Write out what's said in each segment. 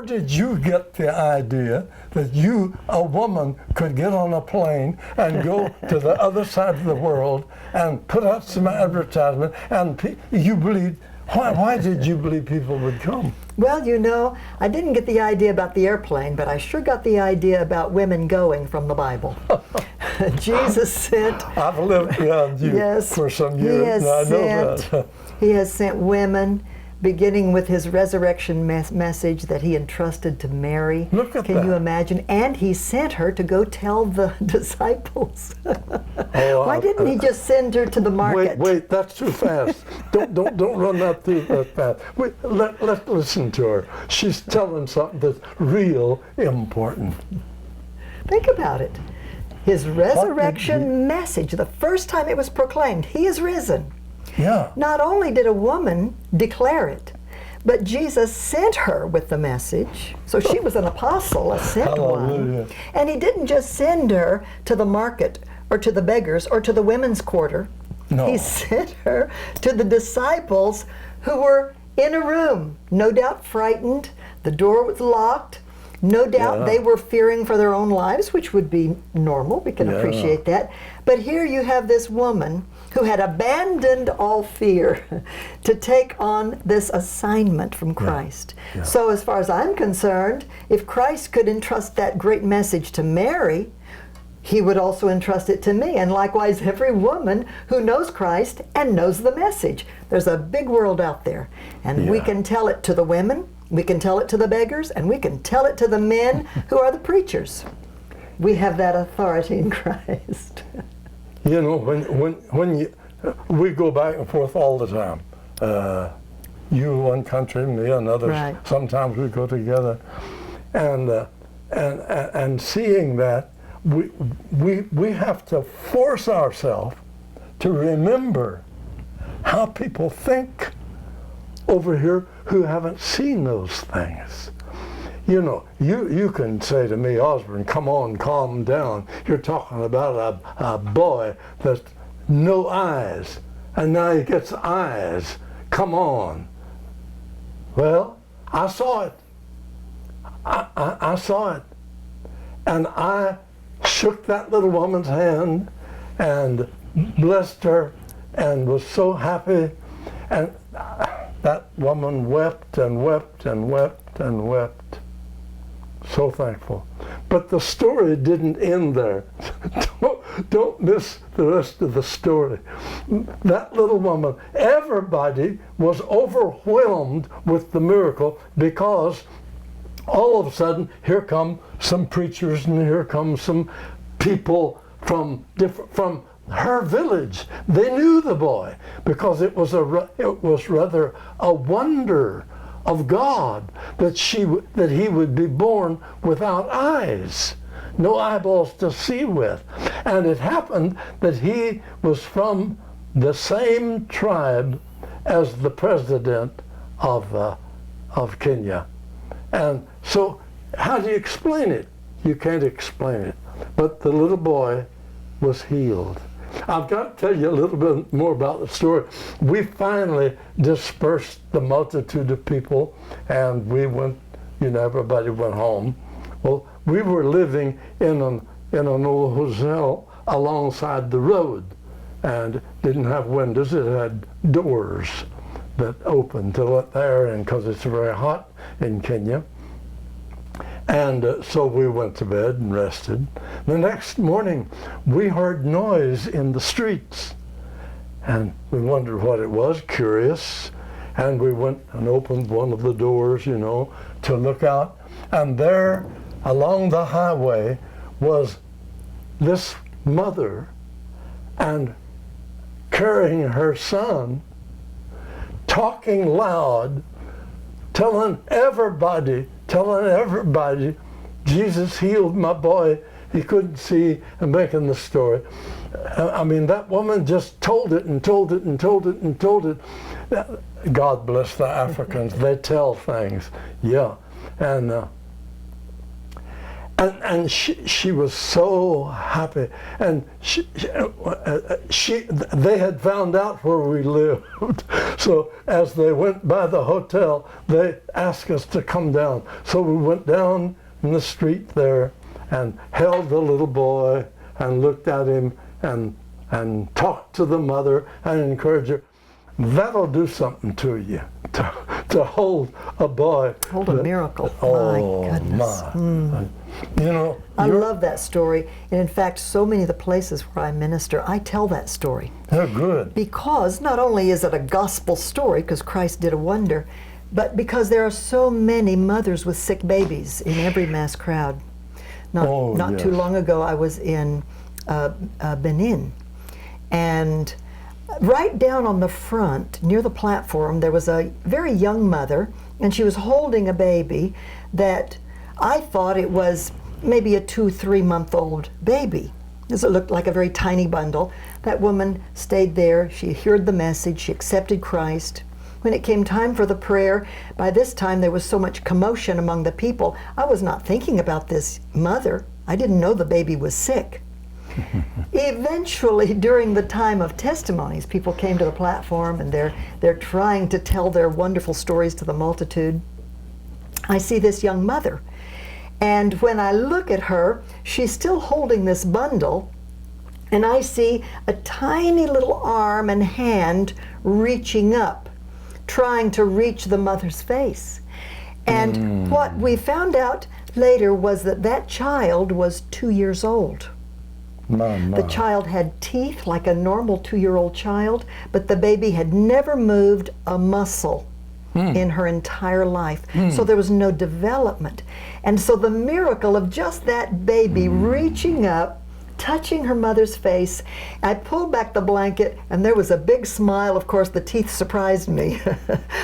where did you get the idea that you, a woman, could get on a plane and go to the other side of the world and put out some advertisement, and you believed, why did you believe people would come? Well, you know, I didn't get the idea about the airplane, but I sure got the idea about women going from the Bible. Jesus sent... I've lived around you for some years, and I know that. He has sent women, beginning with his resurrection message that he entrusted to Mary. Look at that. Can you imagine? And he sent her to go tell the disciples. Why didn't he just send her to the market? Wait, that's too fast. don't run that through that fast. Wait, let's listen to her. She's telling something that's real important. Think about it. His resurrection message, the first time it was proclaimed, he is risen. Yeah. Not only did a woman declare it, but Jesus sent her with the message. So she was an apostle, a sent one. And he didn't just send her to the market or to the beggars or to the women's quarter. No. He sent her to the disciples who were in a room, no doubt frightened. The door was locked. No doubt they were fearing for their own lives, which would be normal. We can appreciate that. But here you have this woman who had abandoned all fear to take on this assignment from Christ. So as far as I'm concerned, if Christ could entrust that great message to Mary, he would also entrust it to me. And likewise, every woman who knows Christ and knows the message. There's a big world out there. And we can tell it to the women, we can tell it to the beggars, and we can tell it to the men who are the preachers. We have that authority in Christ. You know, when we go back and forth all the time. You one country, me another. Right. Sometimes we go together, and seeing that, we have to force ourselves to remember how people think over here who haven't seen those things. You know, you can say to me, Osborn, come on, calm down. You're talking about a boy that's no eyes, and now he gets eyes. Come on. Well, I saw it. I saw it. And I shook that little woman's hand and blessed her and was so happy. And that woman wept and wept and wept and wept. So thankful. But the story didn't end there. Don't miss the rest of the story. That little woman, everybody was overwhelmed with the miracle, because all of a sudden, here come some preachers and here come some people from her village. They knew the boy because it was rather a wonder of God that he would be born without eyes, no eyeballs to see with. And it happened that he was from the same tribe as the president of Kenya. And so how do you explain it? You can't explain it. But the little boy was healed. I've got to tell you a little bit more about the story. We finally dispersed the multitude of people, and we went, everybody went home. Well, we were living in an old hotel alongside the road, and didn't have windows. It had doors that opened to let the air in, because it's very hot in Kenya. And so we went to bed and rested. The next morning, we heard noise in the streets. And we wondered what it was, curious. And we went and opened one of the doors, to look out. And there, along the highway, was this mother and carrying her son, talking loud, telling everybody, Jesus healed my boy. He couldn't see, and making the story. I mean, that woman just told it and told it and told it and told it. God bless the Africans. They tell things. Yeah. And And she was so happy, and they had found out where we lived. So as they went by the hotel, they asked us to come down. So we went down in the street there and held the little boy and looked at him and talked to the mother and encouraged her. That'll do something to you, to hold a boy. Hold a miracle. Oh, my goodness. my. You know, I love that story. And in fact, so many of the places where I minister, I tell that story. They're good. Because not only is it a gospel story, because Christ did a wonder, but because there are so many mothers with sick babies in every mass crowd. Not too long ago, I was in Benin, and right down on the front, near the platform, there was a very young mother, and she was holding a baby that I thought it was maybe a 2-3 month old baby, because it looked like a very tiny bundle. That woman stayed there. She heard the message. She accepted Christ. When it came time for the prayer, by this time there was so much commotion among the people. I was not thinking about this mother. I didn't know the baby was sick. Eventually, during the time of testimonies, people came to the platform and they're trying to tell their wonderful stories to the multitude. I see this young mother, and when I look at her, she's still holding this bundle, and I see a tiny little arm and hand reaching up, trying to reach the mother's face. And what we found out later was that that child was 2 years old. The child had teeth like a normal 2-year-old child, but the baby had never moved a muscle in her entire life. So there was no development. And so the miracle of just that baby reaching up, touching her mother's face, I pulled back the blanket and there was a big smile. Of course, the teeth surprised me.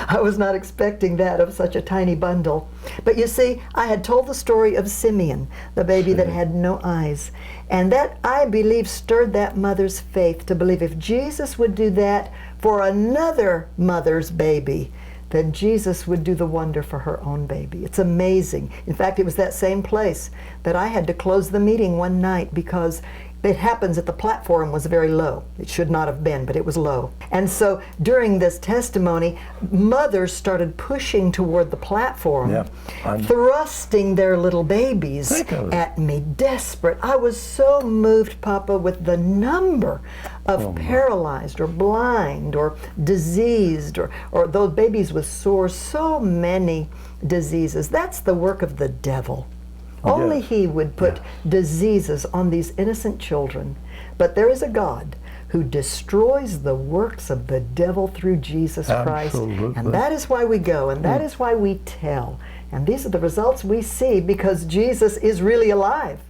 I was not expecting that of such a tiny bundle. But you see, I had told the story of Simeon, the baby that had no eyes. And that, I believe, stirred that mother's faith to believe if Jesus would do that for another mother's baby, then Jesus would do the wonder for her own baby. It's amazing. In fact, it was that same place that I had to close the meeting one night because it happens that the platform was very low. It should not have been, but it was low. And so during this testimony, mothers started pushing toward the platform, thrusting their little babies at me, desperate. I was so moved, Papa, with the number of paralyzed or blind or diseased or those babies with sores, so many diseases. That's the work of the devil. Only he would put diseases on these innocent children. But there is a God who destroys the works of the devil through Jesus Christ. And that is why we go, and that is why we tell. And these are the results we see because Jesus is really alive.